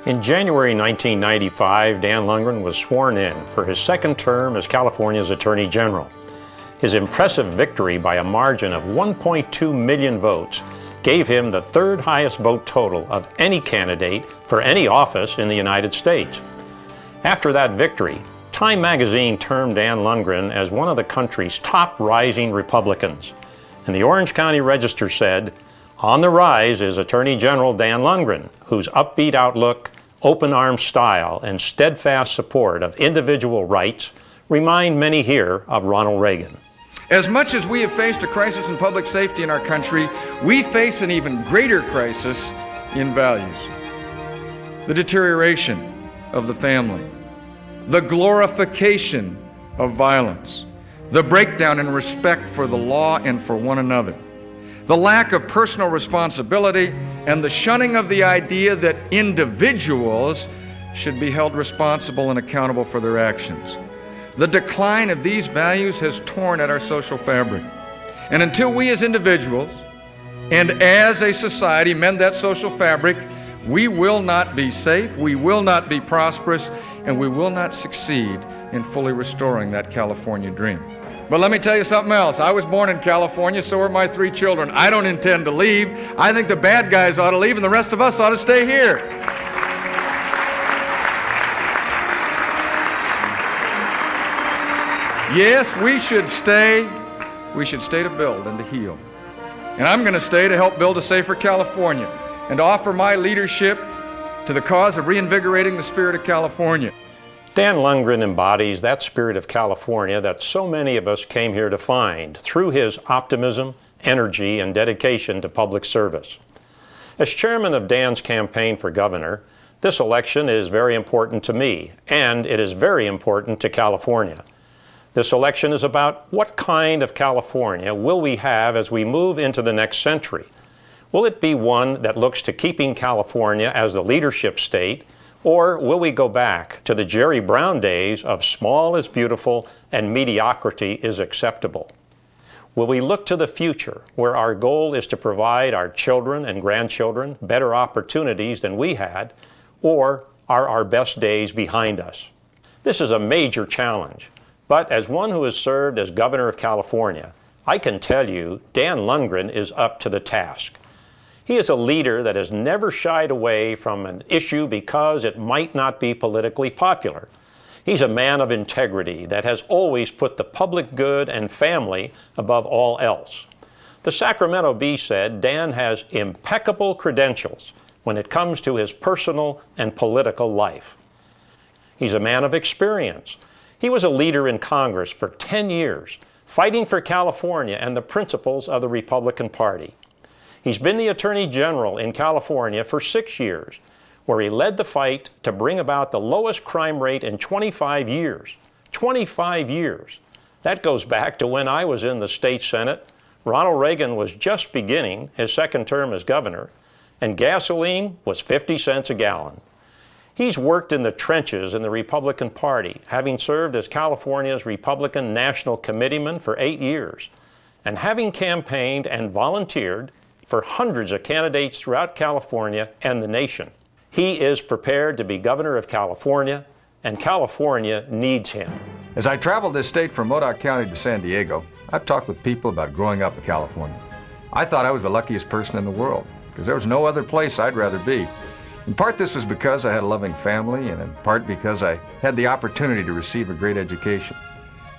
In January 1995, Dan Lungren was sworn in for his second term as California's Attorney General. His impressive victory by a margin of 1.2 million votes gave him the third highest vote total of any candidate for any office in the United States. After that victory, Time magazine termed Dan Lungren as one of the country's top rising Republicans. And the Orange County Register said, "On the rise is Attorney General Dan Lungren, whose upbeat outlook, open-armed style, and steadfast support of individual rights remind many here of Ronald Reagan." As much as we have faced a crisis in public safety in our country, we face an even greater crisis in values. The deterioration of the family, the glorification of violence, the breakdown in respect for the law and for one another, the lack of personal responsibility, and the shunning of the idea that individuals should be held responsible and accountable for their actions. The decline of these values has torn at our social fabric. And until we as individuals and as a society mend that social fabric, we will not be safe, we will not be prosperous, and we will not succeed in fully restoring that California dream. But let me tell you something else. I was born in California, so are my 3 children. I don't intend to leave. I think the bad guys ought to leave and the rest of us ought to stay here. Yes, we should stay. We should stay to build and to heal. And I'm going to stay to help build a safer California and to offer my leadership to the cause of reinvigorating the spirit of California. Dan Lungren embodies that spirit of California that so many of us came here to find through his optimism, energy, and dedication to public service. As chairman of Dan's campaign for governor, this election is very important to me, and it is very important to California. This election is about what kind of California will we have as we move into the next century. Will it be one that looks to keeping California as the leadership state, or will we go back to the Jerry Brown days of small is beautiful and mediocrity is acceptable? Will we look to the future where our goal is to provide our children and grandchildren better opportunities than we had, or are our best days behind us? This is a major challenge. But as one who has served as governor of California, I can tell you Dan Lungren is up to the task. He is a leader that has never shied away from an issue because it might not be politically popular. He's a man of integrity that has always put the public good and family above all else. The Sacramento Bee said Dan has impeccable credentials when it comes to his personal and political life. He's a man of experience. He was a leader in Congress for 10 years, fighting for California and the principles of the Republican Party. He's been the Attorney General in California for 6 years, where he led the fight to bring about the lowest crime rate in 25 years. 25 years. That goes back to when I was in the state Senate. Ronald Reagan was just beginning his second term as governor, and gasoline was 50 cents a gallon. He's worked in the trenches in the Republican Party, having served as California's Republican National Committeeman for 8 years, and having campaigned and volunteered for hundreds of candidates throughout California and the nation. He is prepared to be governor of California, and California needs him. As I traveled this state from Modoc County to San Diego, I've talked with people about growing up in California. I thought I was the luckiest person in the world, because there was no other place I'd rather be. In part, this was because I had a loving family, and in part because I had the opportunity to receive a great education.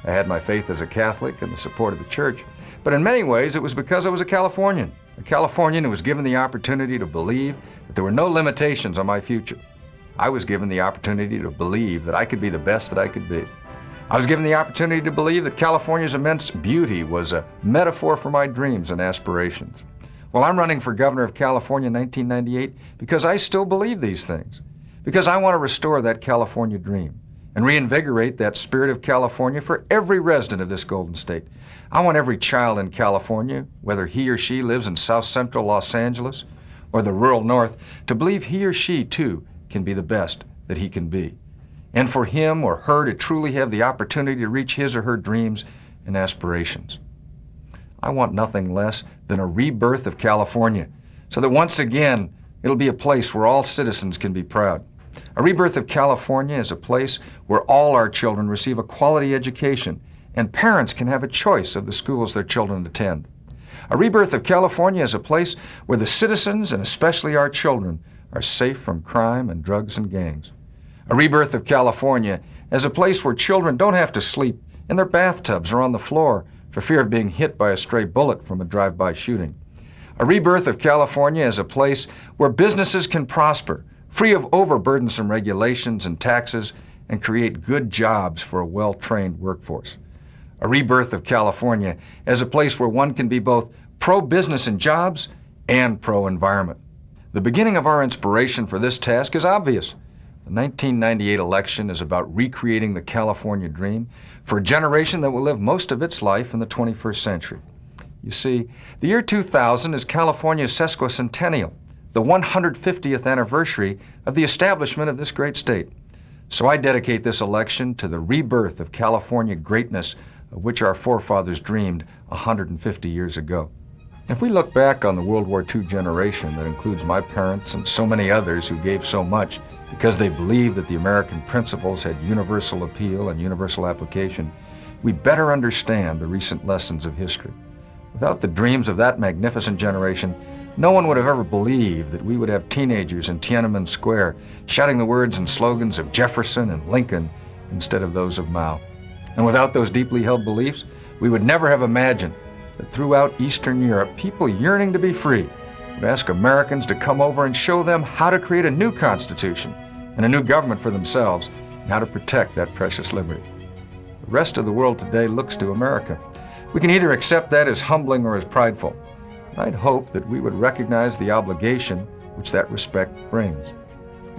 I had my faith as a Catholic and the support of the church, but in many ways it was because I was a Californian who was given the opportunity to believe that there were no limitations on my future. I was given the opportunity to believe that I could be the best that I could be. I was given the opportunity to believe that California's immense beauty was a metaphor for my dreams and aspirations. Well, I'm running for governor of California in 1998 because I still believe these things, because I want to restore that California dream and reinvigorate that spirit of California for every resident of this golden state. I want every child in California, whether he or she lives in South Central Los Angeles or the rural North, to believe he or she, too, can be the best that he can be, and for him or her to truly have the opportunity to reach his or her dreams and aspirations. I want nothing less than a rebirth of California, so that once again, it'll be a place where all citizens can be proud. A rebirth of California is a place where all our children receive a quality education and parents can have a choice of the schools their children attend. A rebirth of California is a place where the citizens, and especially our children, are safe from crime and drugs and gangs. A rebirth of California is a place where children don't have to sleep in their bathtubs or on the floor for fear of being hit by a stray bullet from a drive-by shooting. A rebirth of California is a place where businesses can prosper, free of overburdensome regulations and taxes, and create good jobs for a well-trained workforce. A rebirth of California as a place where one can be both pro-business and jobs and pro-environment. The beginning of our inspiration for this task is obvious. The 1998 election is about recreating the California dream for a generation that will live most of its life in the 21st century. You see, the year 2000 is California's sesquicentennial, the 150th anniversary of the establishment of this great state. So I dedicate this election to the rebirth of California greatness of which our forefathers dreamed 150 years ago. If we look back on the World War II generation that includes my parents and so many others who gave so much because they believed that the American principles had universal appeal and universal application, we better understand the recent lessons of history. Without the dreams of that magnificent generation, no one would have ever believed that we would have teenagers in Tiananmen Square shouting the words and slogans of Jefferson and Lincoln instead of those of Mao. And without those deeply held beliefs, we would never have imagined that throughout Eastern Europe, people yearning to be free would ask Americans to come over and show them how to create a new constitution and a new government for themselves and how to protect that precious liberty. The rest of the world today looks to America. We can either accept that as humbling or as prideful. I'd hope that we would recognize the obligation which that respect brings.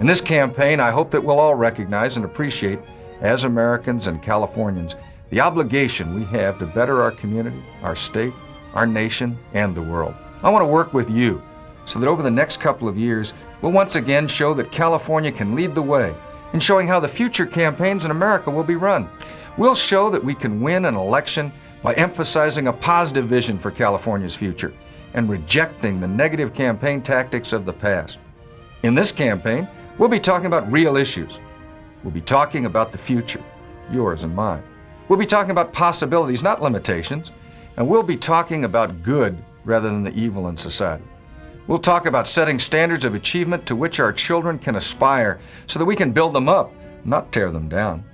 In this campaign, I hope that we'll all recognize and appreciate, as Americans and Californians, the obligation we have to better our community, our state, our nation, and the world. I want to work with you so that over the next couple of years, we'll once again show that California can lead the way in showing how the future campaigns in America will be run. We'll show that we can win an election by emphasizing a positive vision for California's future and rejecting the negative campaign tactics of the past. In this campaign, we'll be talking about real issues. We'll be talking about the future, yours and mine. We'll be talking about possibilities, not limitations, and we'll be talking about good rather than the evil in society. We'll talk about setting standards of achievement to which our children can aspire so that we can build them up, not tear them down.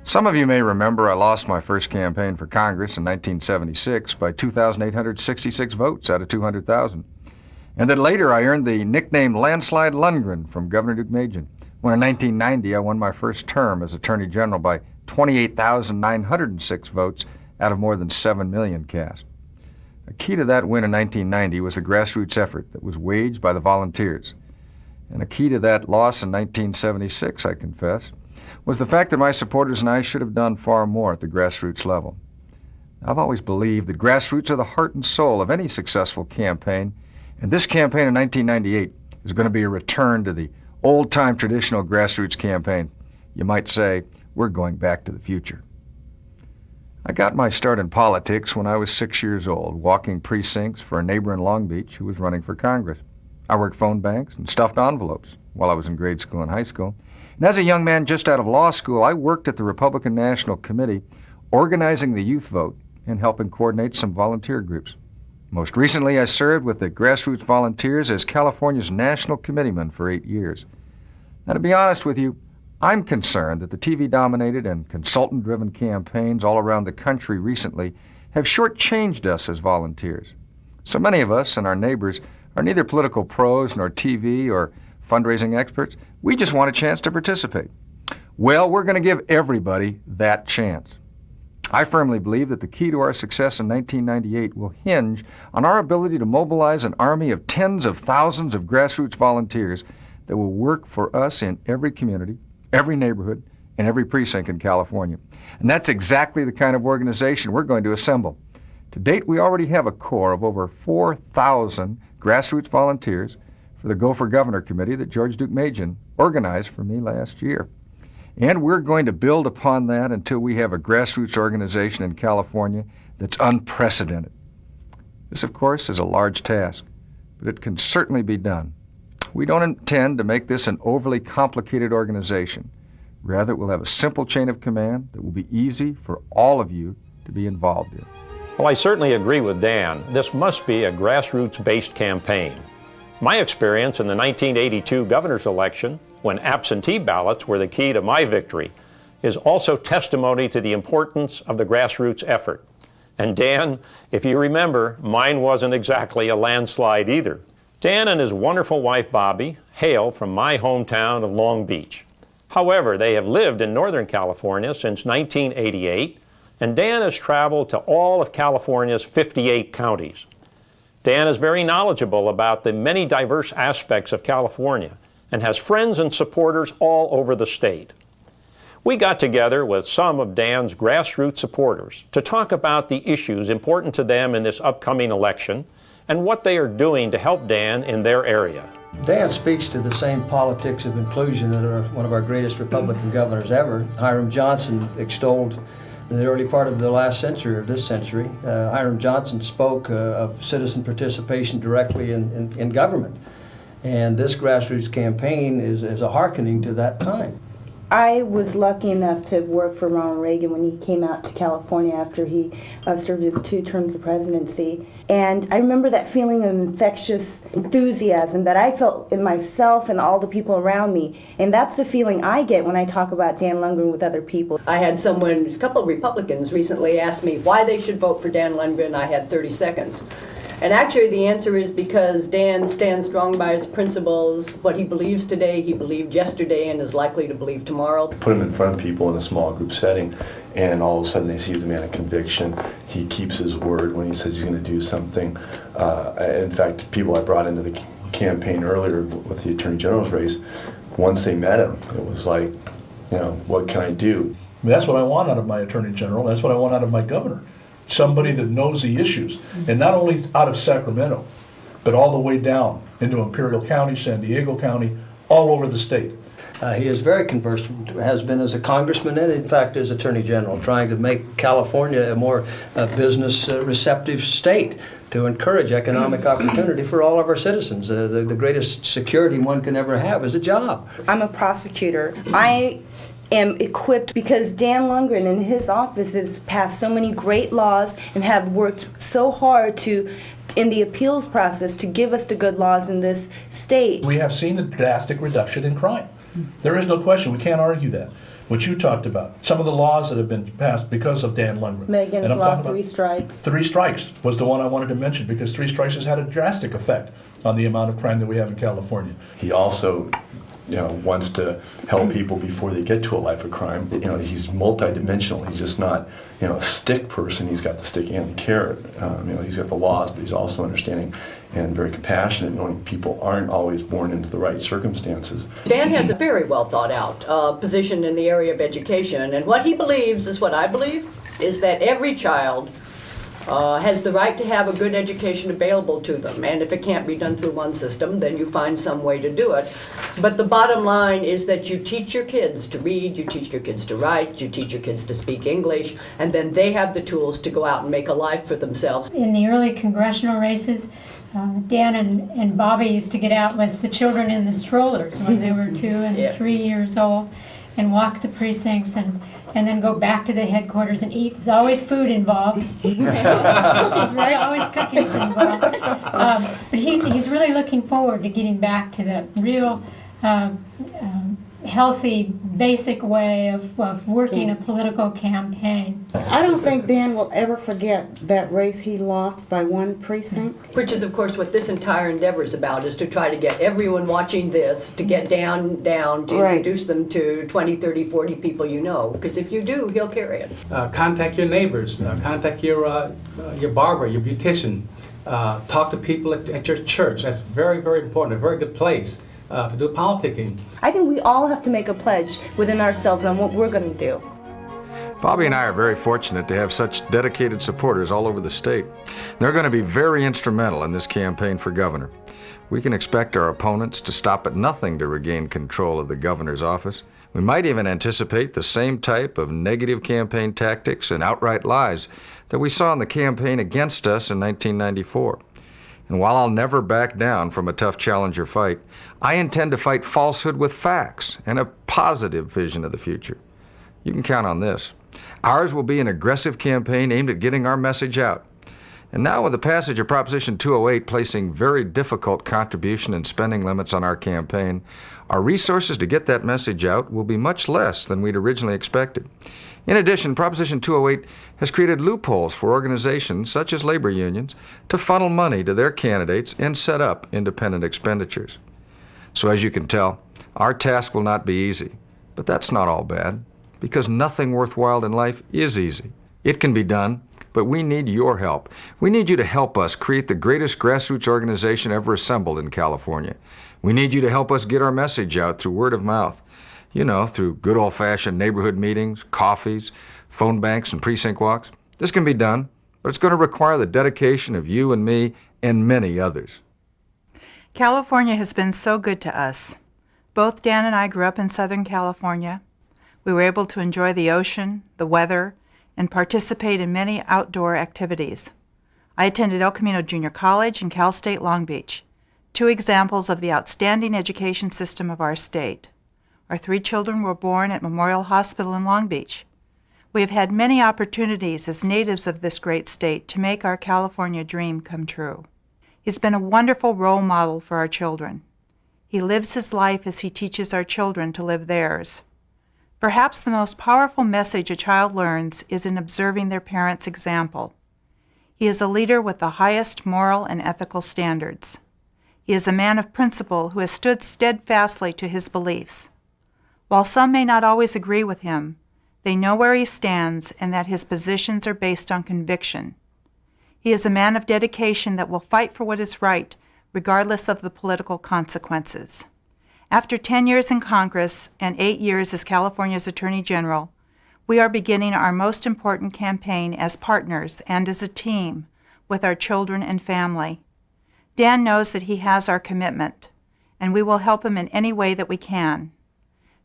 Some of you may remember I lost my first campaign for Congress in 1976 by 2,866 votes out of 200,000. And that later I earned the nickname Landslide Lungren from Governor Deukmejian, when in 1990 I won my first term as Attorney General by 28,906 votes out of more than 7 million cast. A key to that win in 1990 was the grassroots effort that was waged by the volunteers. And a key to that loss in 1976, I confess, was the fact that my supporters and I should have done far more at the grassroots level. I've always believed that grassroots are the heart and soul of any successful campaign, and this campaign in 1998 is going to be a return to the old-time traditional grassroots campaign. You might say, we're going back to the future. I got my start in politics when I was 6 years old, walking precincts for a neighbor in Long Beach who was running for Congress. I worked phone banks and stuffed envelopes while I was in grade school and high school. And as a young man just out of law school, I worked at the Republican National Committee, organizing the youth vote and helping coordinate some volunteer groups. Most recently, I served with the Grassroots Volunteers as California's National Committeeman for 8 years. Now, to be honest with you, I'm concerned that the TV-dominated and consultant-driven campaigns all around the country recently have shortchanged us as volunteers. So many of us and our neighbors are neither political pros nor TV or fundraising experts. We just want a chance to participate. Well, we're going to give everybody that chance. I firmly believe that the key to our success in 1998 will hinge on our ability to mobilize an army of tens of thousands of grassroots volunteers that will work for us in every community, every neighborhood, and every precinct in California. And that's exactly the kind of organization we're going to assemble. To date, we already have a core of over 4,000 grassroots volunteers for the Go for Governor Committee that George Deukmejian organized for me last year. And we're going to build upon that until we have a grassroots organization in California that's unprecedented. This, of course, is a large task, but it can certainly be done. We don't intend to make this an overly complicated organization. Rather, we'll have a simple chain of command that will be easy for all of you to be involved in. Well, I certainly agree with Dan. This must be a grassroots-based campaign. My experience in the 1982 governor's election, when absentee ballots were the key to my victory, is also testimony to the importance of the grassroots effort. And Dan, if you remember, mine wasn't exactly a landslide either. Dan and his wonderful wife, Bobby, hail from my hometown of Long Beach. However, they have lived in Northern California since 1988, and Dan has traveled to all of California's 58 counties. Dan is very knowledgeable about the many diverse aspects of California and has friends and supporters all over the state. We got together with some of Dan's grassroots supporters to talk about the issues important to them in this upcoming election and what they are doing to help Dan in their area. Dan speaks to the same politics of inclusion that one of our greatest Republican governors ever, Hiram Johnson, extolled in the early part of the last century, or this century. Hiram Johnson spoke of citizen participation directly in government. And this grassroots campaign is a hearkening to that time. I was lucky enough to work for Ronald Reagan when he came out to California after he served his 2 terms of presidency. And I remember that feeling of infectious enthusiasm that I felt in myself and all the people around me. And that's the feeling I get when I talk about Dan Lungren with other people. I had a couple of Republicans recently ask me why they should vote for Dan Lungren. I had 30 seconds. And actually the answer is because Dan stands strong by his principles. What he believes today, he believed yesterday and is likely to believe tomorrow. Put him in front of people in a small group setting, and all of a sudden they see he's a man of conviction. He keeps his word when he says he's going to do something. In fact, people I brought into the campaign earlier with the Attorney General's race, once they met him, it was like, you know, what can I do? That's what I want out of my Attorney General. That's what I want out of my governor. Somebody that knows the issues, and not only out of Sacramento, but all the way down into Imperial County, San Diego County, all over the state. He is very conversed, has been as a congressman and in fact as Attorney General, trying to make California a more business receptive state to encourage economic opportunity for all of our citizens. The greatest security one can ever have is a job. I'm a prosecutor. I am equipped because Dan Lungren in his office has passed so many great laws and have worked so hard in the appeals process to give us the good laws in this state. We have seen a drastic reduction in crime. There is no question. We can't argue that. What you talked about, some of the laws that have been passed because of Dan Lungren. Megan's Law, 3 strikes. 3 strikes was the one I wanted to mention because 3 strikes has had a drastic effect on the amount of crime that we have in California. He also, you know, wants to help people before they get to a life of crime. You know, he's multidimensional. He's just not, you know, a stick person. He's got the stick and the carrot. You know, he's got the laws, but he's also understanding and very compassionate, knowing people aren't always born into the right circumstances. Dan has a very well thought out position in the area of education, and what he believes is what I believe, is that every child has the right to have a good education available to them, and if it can't be done through one system, then you find some way to do it. But the bottom line is that you teach your kids to read, you teach your kids to write, you teach your kids to speak English, and then they have the tools to go out and make a life for themselves. In the early congressional races, Dan and Bobby used to get out with the children in the strollers when they were 2 and 3 years old and walk the precincts and then go back to the headquarters and eat. There's always food involved. Cookies, right? Always cookies involved. But he's really looking forward to getting back to the real healthy, basic way of working a political campaign. I don't think Dan will ever forget that race he lost by 1 precinct. Which is, of course, what this entire endeavor is about, is to try to get everyone watching this to get down, to introduce them to 20, 30, 40 people you know. Because if you do, he'll carry it. Contact your neighbors, contact your barber, your beautician, talk to people at your church. That's very, very important, a very good place to do politicking. I think we all have to make a pledge within ourselves on what we're going to do. Bobby and I are very fortunate to have such dedicated supporters all over the state. They're going to be very instrumental in this campaign for governor. We can expect our opponents to stop at nothing to regain control of the governor's office. We might even anticipate the same type of negative campaign tactics and outright lies that we saw in the campaign against us in 1994. And while I'll never back down from a tough challenger fight, I intend to fight falsehood with facts and a positive vision of the future. You can count on this. Ours will be an aggressive campaign aimed at getting our message out. And now with the passage of Proposition 208 placing very difficult contribution and spending limits on our campaign, our resources to get that message out will be much less than we'd originally expected. In addition, Proposition 208 has created loopholes for organizations such as labor unions to funnel money to their candidates and set up independent expenditures. So as you can tell, our task will not be easy. But that's not all bad, because nothing worthwhile in life is easy. It can be done, but we need your help. We need you to help us create the greatest grassroots organization ever assembled in California. We need you to help us get our message out through word of mouth. You know, through good old-fashioned neighborhood meetings, coffees, phone banks, and precinct walks. This can be done, but it's going to require the dedication of you and me and many others. California has been so good to us. Both Dan and I grew up in Southern California. We were able to enjoy the ocean, the weather, and participate in many outdoor activities. I attended El Camino Junior College and Cal State Long Beach, 2 examples of the outstanding education system of our state. Our 3 children were born at Memorial Hospital in Long Beach. We have had many opportunities as natives of this great state to make our California dream come true. He's been a wonderful role model for our children. He lives his life as he teaches our children to live theirs. Perhaps the most powerful message a child learns is in observing their parents' example. He is a leader with the highest moral and ethical standards. He is a man of principle who has stood steadfastly to his beliefs. While some may not always agree with him, they know where he stands and that his positions are based on conviction. He is a man of dedication that will fight for what is right, regardless of the political consequences. After 10 years in Congress and 8 years as California's Attorney General, we are beginning our most important campaign as partners and as a team with our children and family. Dan knows that he has our commitment, and we will help him in any way that we can.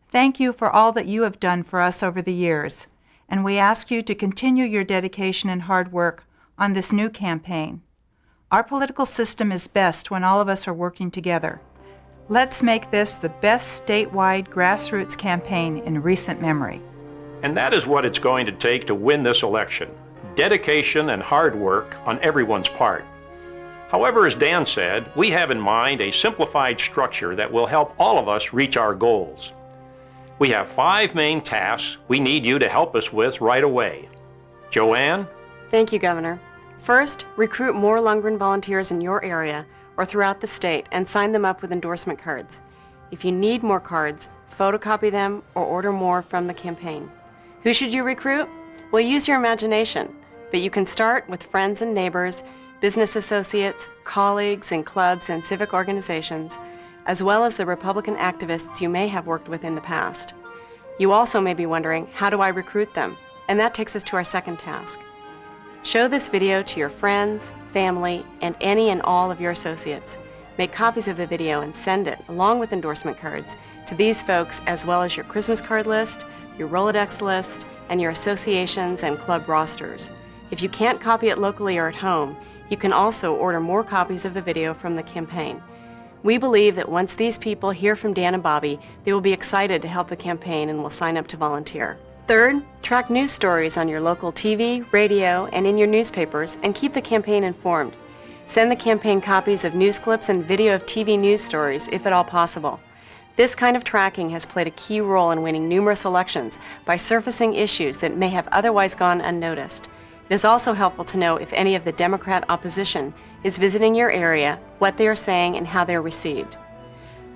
Thank you for all that you have done for us over the years, and we ask you to continue your dedication and hard work on this new campaign. Our political system is best when all of us are working together. Let's make this the best statewide grassroots campaign in recent memory. And that is what it's going to take to win this election. Dedication and hard work on everyone's part. However, as Dan said, we have in mind a simplified structure that will help all of us reach our goals. We have 5 main tasks we need you to help us with right away. Joanne? Thank you, Governor. First, recruit more Lungren volunteers in your area or throughout the state and sign them up with endorsement cards. If you need more cards, photocopy them or order more from the campaign. Who should you recruit? Well, use your imagination, but you can start with friends and neighbors, business associates, colleagues in clubs and civic organizations, as well as the Republican activists you may have worked with in the past. You also may be wondering, how do I recruit them? And that takes us to our second task. Show this video to your friends, family, and any and all of your associates. Make copies of the video and send it, along with endorsement cards, to these folks as well as your Christmas card list, your Rolodex list, and your associations and club rosters. If you can't copy it locally or at home, you can also order more copies of the video from the campaign. We believe that once these people hear from Dan and Bobby, they will be excited to help the campaign and will sign up to volunteer. Third, track news stories on your local TV, radio, and in your newspapers, and keep the campaign informed. Send the campaign copies of news clips and video of TV news stories, if at all possible. This kind of tracking has played a key role in winning numerous elections by surfacing issues that may have otherwise gone unnoticed. It is also helpful to know if any of the Democrat opposition is visiting your area, what they are saying, and how they are received.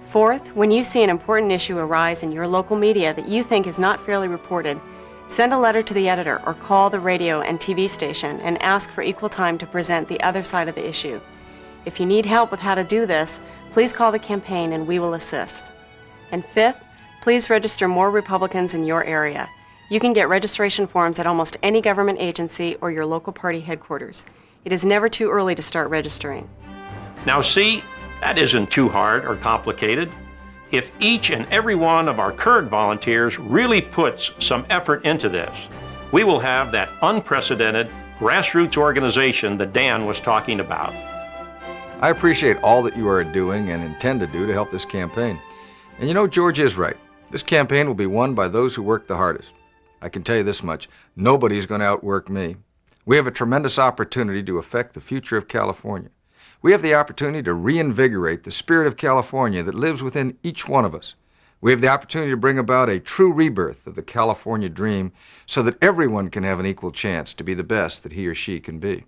Fourth, when you see an important issue arise in your local media that you think is not fairly reported, send a letter to the editor or call the radio and TV station and ask for equal time to present the other side of the issue. If you need help with how to do this, please call the campaign and we will assist. And fifth, please register more Republicans in your area. You can get registration forms at almost any government agency or your local party headquarters. It is never too early to start registering. Now see, that isn't too hard or complicated. If each and every one of our current volunteers really puts some effort into this, we will have that unprecedented grassroots organization that Dan was talking about. I appreciate all that you are doing and intend to do to help this campaign. And you know, George is right. This campaign will be won by those who work the hardest. I can tell you this much, nobody's going to outwork me. We have a tremendous opportunity to affect the future of California. We have the opportunity to reinvigorate the spirit of California that lives within each one of us. We have the opportunity to bring about a true rebirth of the California dream so that everyone can have an equal chance to be the best that he or she can be.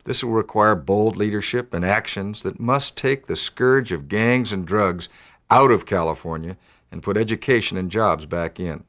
This will require bold leadership and actions that must take the scourge of gangs and drugs out of California and put education and jobs back in.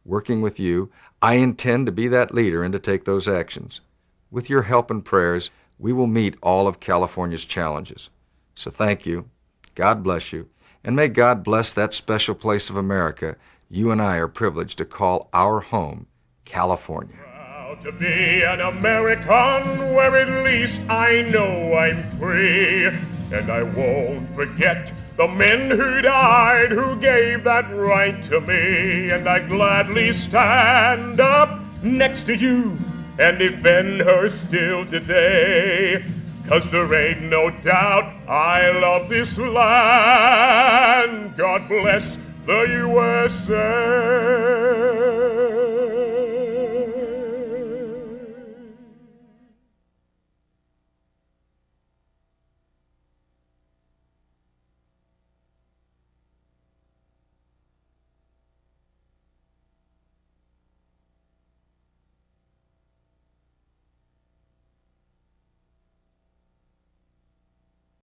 Working with you, I intend to be that leader and to take those actions. With your help and prayers, we will meet all of California's challenges. So thank you, God bless you, and may God bless that special place of America you and I are privileged to call our home, California. Proud to be an American where at least I know I'm free, and I won't forget the men who died who gave that right to me, and I gladly stand up next to you and defend her still today, 'cause there ain't no doubt I love this land. God bless the USA.